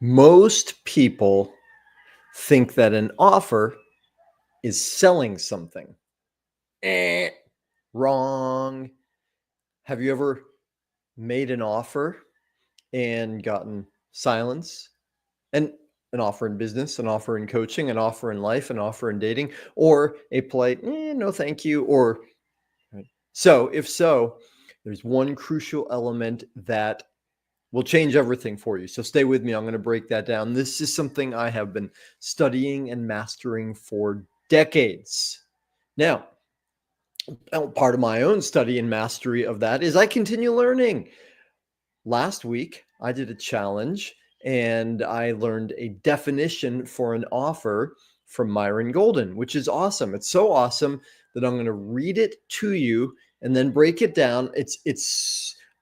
Most people think that an offer is selling something. Eh, wrong. Have you ever made an offer and gotten silence? And an offer in business, an offer in coaching, an offer in life, an offer in dating, or a polite, no, thank you, or right. So, if so, there's one crucial element that will change everything for you. So stay with me. I'm going to break that down. This is something I have been studying and mastering for decades. Now, part of my own study and mastery of that is I continue learning. Last week, I did a challenge and I learned a definition for an offer from Myron Golden, which is awesome. It's so awesome that I'm going to read it to you and then break it down.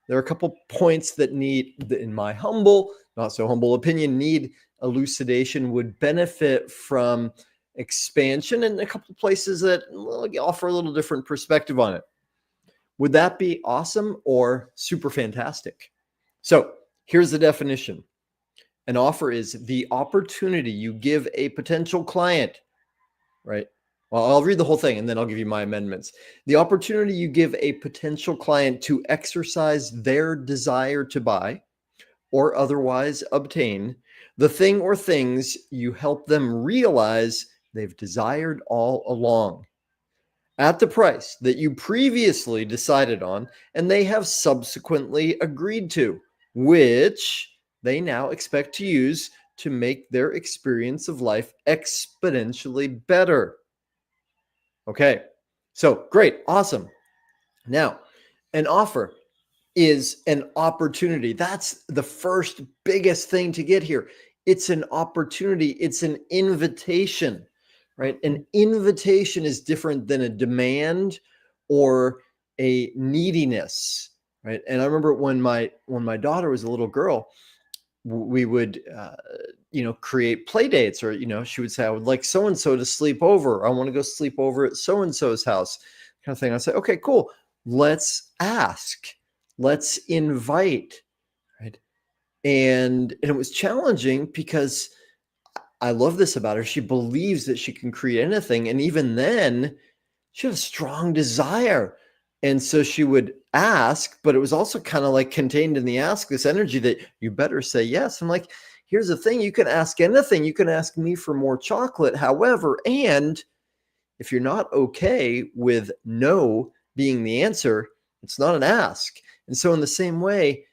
There are a couple points that in my humble, not so humble opinion, need elucidation, would benefit from expansion, and a couple places that offer a little different perspective on it. Would that be awesome or super fantastic? So here's the definition. An offer is the opportunity you give a potential client, right? Well, I'll read the whole thing and then I'll give you my amendments. The opportunity you give a potential client to exercise their desire to buy or otherwise obtain the thing or things you help them realize they've desired all along at the price that you previously decided on and they have subsequently agreed to, which they now expect to use to make their experience of life exponentially better. Okay, so great, awesome. Now, an offer is an opportunity. That's the first biggest thing to get here. It's an opportunity, it's an invitation, right? An invitation is different than a demand or a neediness, right? And I remember when my daughter was a little girl, we would create play dates, or she would say, I would like so and so to sleep over. I want to go sleep over at so and so's house, kind of thing. I say, okay, cool. Let's ask. Let's invite, right? And it was challenging because I love this about her. She believes that she can create anything, and even then, she had a strong desire. And so she would ask, but it was also kind of like contained in the ask, this energy that you better say yes. I'm like, here's the thing, you can ask anything. You can ask me for more chocolate. However, and if you're not okay with no being the answer, it's not an ask. And so in the same way,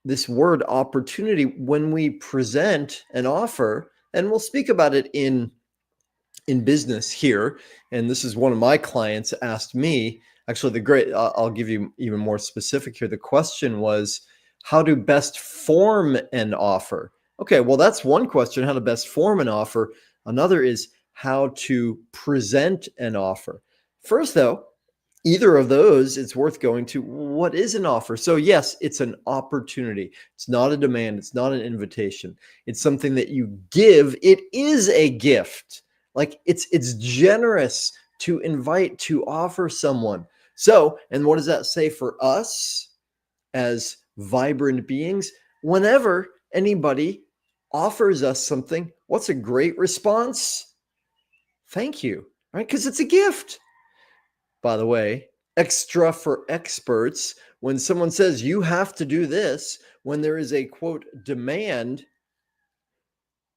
this word opportunity, when we present an offer, and we'll speak about it in business here, and this is one of my clients asked me, actually I'll give you even more specific here. The question was, how to best form an offer? Okay, well, that's one question, how to best form an offer. Another is how to present an offer. First, though, either of those, it's worth going to, what is an offer? So yes, it's an opportunity. It's not a demand. It's not an invitation. It's something that you give. It is a gift. Like it's generous to invite, to offer someone. So, and what does that say for us as vibrant beings? Whenever anybody offers us something, what's a great response? Thank you, right? Because it's a gift. By the way, extra for experts, when someone says you have to do this, when there is a quote demand,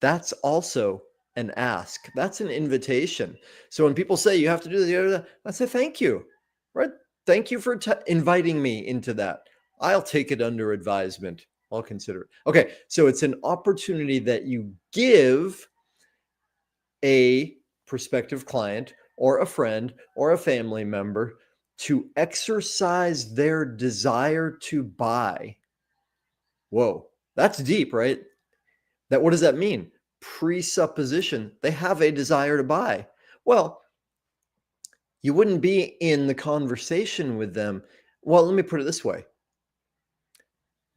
that's also an ask. That's an invitation. So when people say you have to do this, I say thank you, right? Thank you for inviting me into that. I'll take it under advisement. I'll consider it. Okay, so it's an opportunity that you give a prospective client or a friend or a family member to exercise their desire to buy. Whoa, that's deep, right? What does that mean? Presupposition. They have a desire to buy. Well, you wouldn't be in the conversation with them. Well, let me put it this way.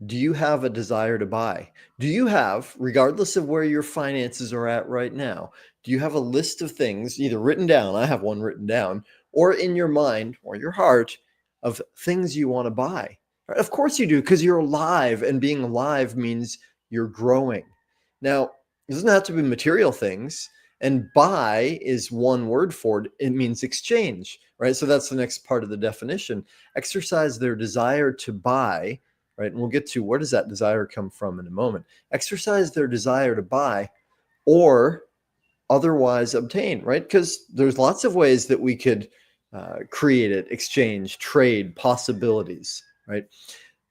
Do you have a desire to buy? Do you have, regardless of where your finances are at right now, do you have a list of things either written down, I have one written down, or in your mind or your heart of things you want to buy? Right? Of course you do, because you're alive, and being alive means you're growing. Now, it doesn't have to be material things. And buy is one word for it. It means exchange, right? So that's the next part of the definition. Exercise their desire to buy, right? And we'll get to where does that desire come from in a moment. Exercise their desire to buy or otherwise obtain, right? Because there's lots of ways that we could create it, exchange, trade, possibilities, right?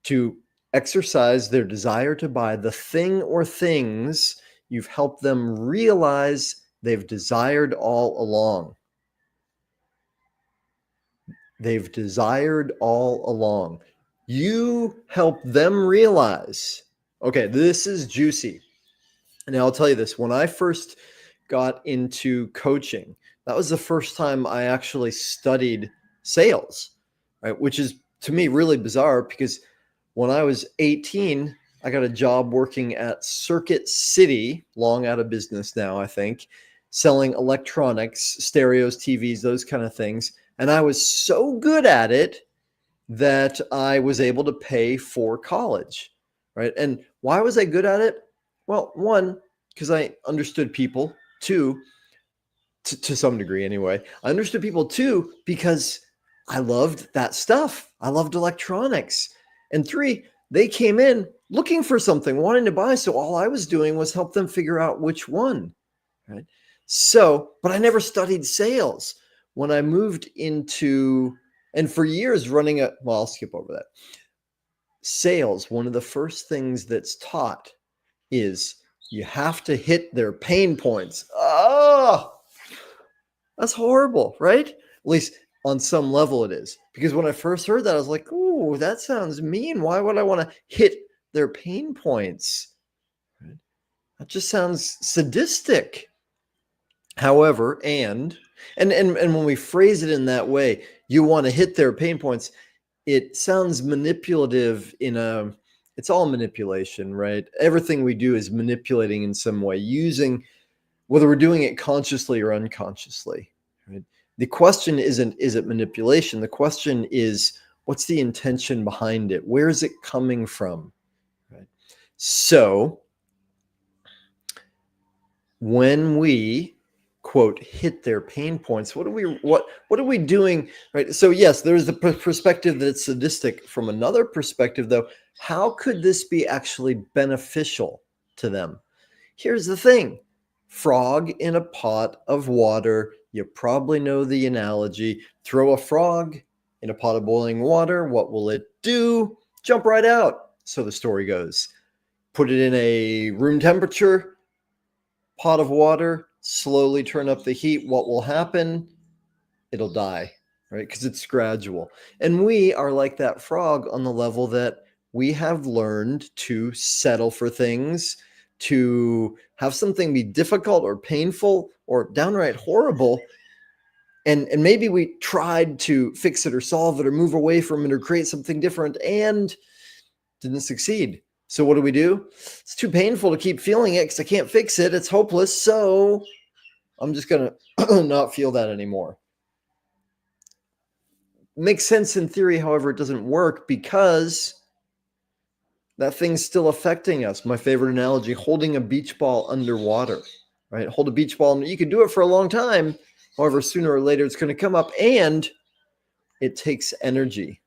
To exercise their desire to buy the thing or things you've helped them realize they've desired all along. They've desired all along. You help them realize, okay, this is juicy. And I'll tell you this, when I first got into coaching, that was the first time I actually studied sales, right? Which is to me really bizarre because when I was 18, I got a job working at Circuit City, long out of business now, I think, selling electronics, stereos, TVs, those kind of things. And I was so good at it that I was able to pay for college, right? And why was I good at it? Well, one, because I understood people. Two, to some degree anyway, I understood people. Two, because I loved that stuff. I loved electronics. And three, they came in looking for something, wanting to buy. So all I was doing was help them figure out which one, right? So, but I never studied sales. When I moved into, and for years running well, I'll skip over that. Sales, one of the first things that's taught is you have to hit their pain points. Oh, that's horrible, right? At least on some level it is. Because when I first heard that, I was like, ooh, that sounds mean. Why would I want to hit their pain points? Right? That just sounds sadistic. However, and when we phrase it in that way, you want to hit their pain points, it sounds manipulative it's all manipulation, right? Everything we do is manipulating in some way, using, whether we're doing it consciously or unconsciously, right? The question isn't, is it manipulation? The question is, what's the intention behind it? Where is it coming from, right? So when we quote hit their pain points, what are we doing, right? So yes, there's the perspective that it's sadistic. From another perspective though, how could this be actually beneficial to them? Here's the thing: frog in a pot of water. You probably know the analogy. Throw a frog in a pot of boiling water, what will it do? Jump right out, so the story goes. Put it in a room temperature pot of water, slowly turn up the heat, what will happen? It'll die, right? Because it's gradual. And we are like that frog on the level that we have learned to settle for things, to have something be difficult or painful or downright horrible. And maybe we tried to fix it or solve it or move away from it or create something different and didn't succeed. So what do? It's too painful to keep feeling it because I can't fix it. It's hopeless. So I'm just going to not feel that anymore. Makes sense in theory. However, it doesn't work because that thing's still affecting us. My favorite analogy, holding a beach ball underwater, right? Hold a beach ball and you can do it for a long time. However, sooner or later, it's going to come up and it takes energy.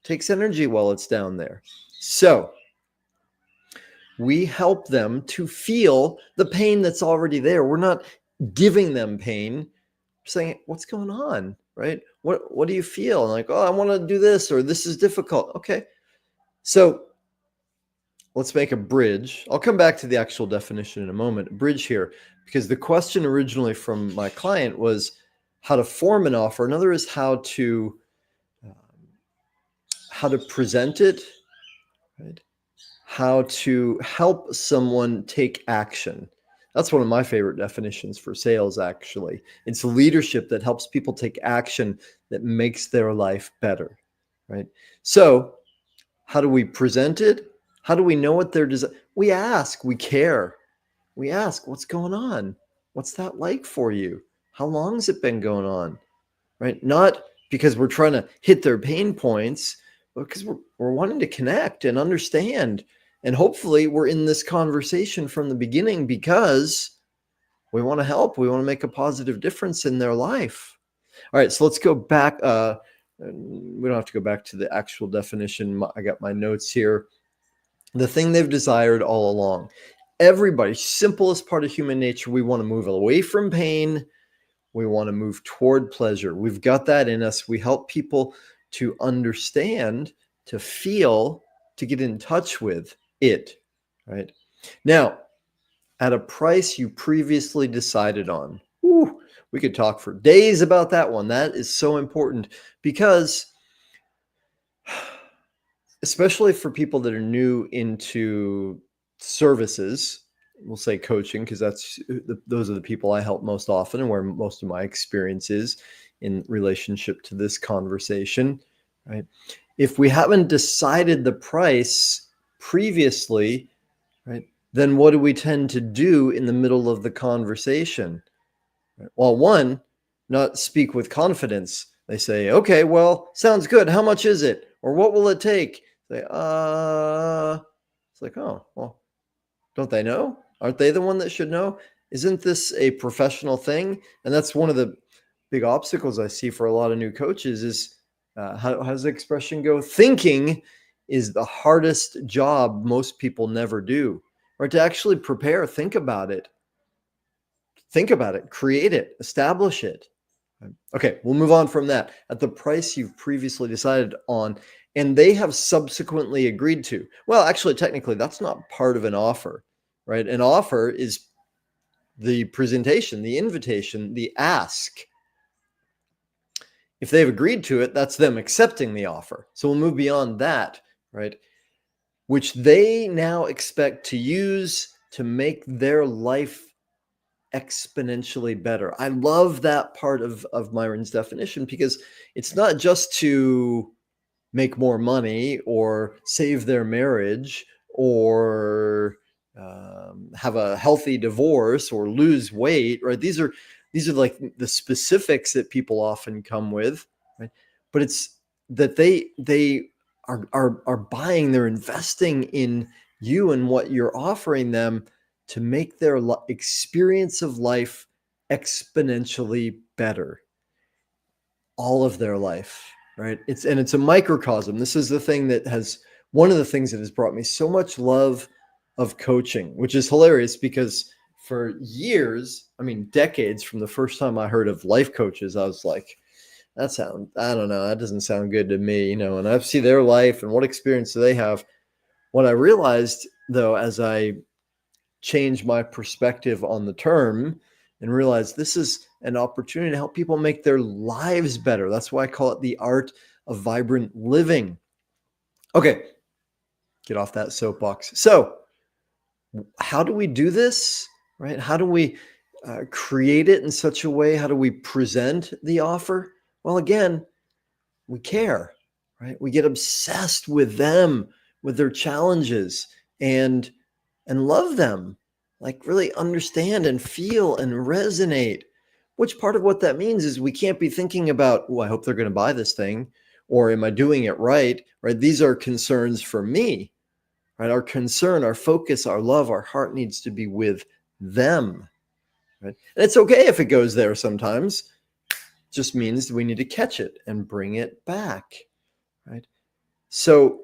It takes energy while it's down there. So we help them to feel the pain that's already there. We're not giving them pain. We're saying, what's going on, right? What do you feel? And like, oh, I want to do this, or this is difficult. Okay. So let's make a bridge. I'll come back to the actual definition in a moment. Bridge here, because the question originally from my client was how to form an offer. Another is how to present it, right? How to help someone take action. That's one of my favorite definitions for sales, actually. It's leadership that helps people take action that makes their life better, right? So how do we present it? How do we know what they're desire? We ask, we care. We ask, what's going on? What's that like for you? How long has it been going on, right? Not because we're trying to hit their pain points, but because we're wanting to connect and understand And hopefully we're in this conversation from the beginning because we want to help. We want to make a positive difference in their life. All right, so let's go back. We don't have to go back to the actual definition. I got my notes here. The thing they've desired all along. Everybody, simplest part of human nature, we want to move away from pain. We want to move toward pleasure. We've got that in us. We help people to understand, to feel, to get in touch with it, right? Now, at a price you previously decided on. Whew, we could talk for days about that one. That is so important because especially for people that are new into services, we'll say coaching, because those are the people I help most often and where most of my experience is in relationship to this conversation, right? If we haven't decided the price previously, right, then what do we tend to do in the middle of the conversation? Well, one, not speak with confidence. They say, okay, well, sounds good. How much is it? Or what will it take? Say, it's like, oh, well, don't they know? Aren't they the one that should know? Isn't this a professional thing? And that's one of the big obstacles I see for a lot of new coaches is how does the expression go? Thinking is the hardest job most people never do. Or to actually prepare, think about it, create it, establish it. Okay, we'll move on from that. At the price you've previously decided on, and they have subsequently agreed to. Well, actually, technically, that's not part of an offer, right? An offer is the presentation, the invitation, the ask. If they've agreed to it, that's them accepting the offer. So we'll move beyond that, right? Which they now expect to use to make their life exponentially better. I love that part of Myron's definition because it's not just to make more money or save their marriage or have a healthy divorce or lose weight, right? These are like the specifics that people often come with, right? But it's that they are buying, they're investing in you and what you're offering them to make their experience of life exponentially better, all of their life, right? It's a microcosm. This is the thing that has one of the things that has brought me so much love of coaching, which is hilarious because for years, I mean decades, from the first time I heard of life coaches, I was like, I don't know, that doesn't sound good to me, and I see their life and what experience do they have. What I realized though, as I changed my perspective on the term and realized this is an opportunity to help people make their lives better. That's why I call it the art of vibrant living. Okay, get off that soapbox. So how do we do this, right? How do we create it in such a way? How do we present the offer? Well, again, we care, right? We get obsessed with them, with their challenges, and love them, like really understand and feel and resonate. Which part of what that means is we can't be thinking about, oh, I hope they're going to buy this thing, or am I doing it right? Right? These are concerns for me, right? Our concern, our focus, our love, our heart needs to be with them, right? And it's okay if it goes there sometimes. It just means we need to catch it and bring it back, right? So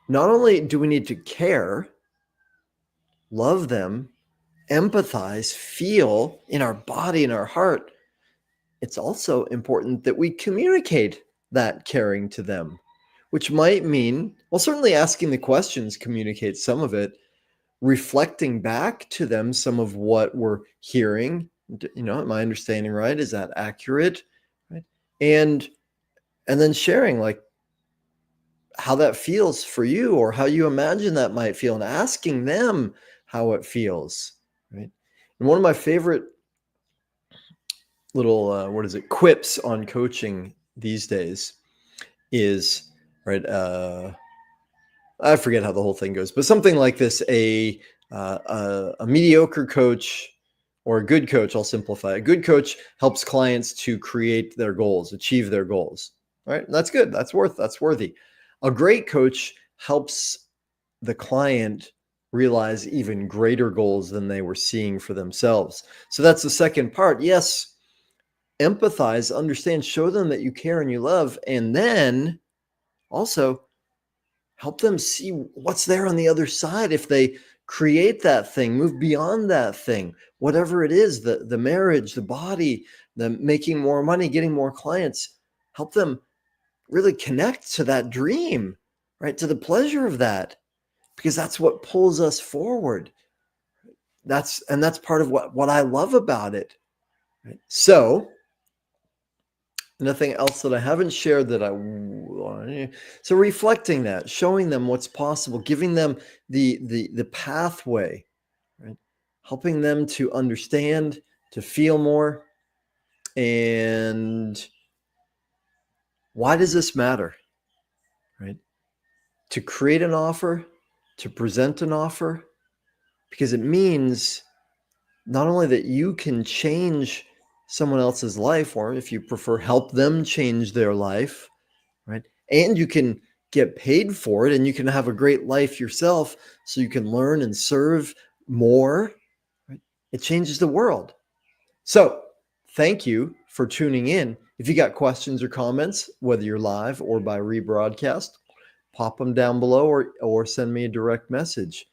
not only do we need to care, love them, empathize, feel in our body and our heart, it's also important that we communicate that caring to them, which might mean, well, certainly asking the questions communicates some of it, reflecting back to them some of what we're hearing. Am I understanding right? Is that accurate? Right? And then sharing like how that feels for you or how you imagine that might feel and asking them how it feels, right? And one of my favorite little quips on coaching these days is, right, I forget how the whole thing goes, but something like this: a mediocre coach or a good coach, I'll simplify, a good coach helps clients to create their goals, achieve their goals, right? And that's good, that's worthy. A great coach helps the client realize even greater goals than they were seeing for themselves. So that's the second part. Yes, empathize, understand, show them that you care and you love, and then also help them see what's there on the other side. If they create that thing, move beyond that thing, whatever it is, the marriage, the body, the making more money, getting more clients, help them really connect to that dream, right? To the pleasure of that, because that's what pulls us forward. That's part of what I love about it. Right? So nothing else that I haven't shared that so reflecting that, showing them what's possible, giving them the pathway, right? Helping them to understand, to feel more. And why does this matter? Right? To create an offer, to present an offer, because it means not only that you can change someone else's life, or if you prefer, help them change their life, right? And you can get paid for it, and you can have a great life yourself, so you can learn and serve more, right? It changes the world. So thank you for tuning in. If you got questions or comments, whether you're live or by rebroadcast, pop them down below, or send me a direct message.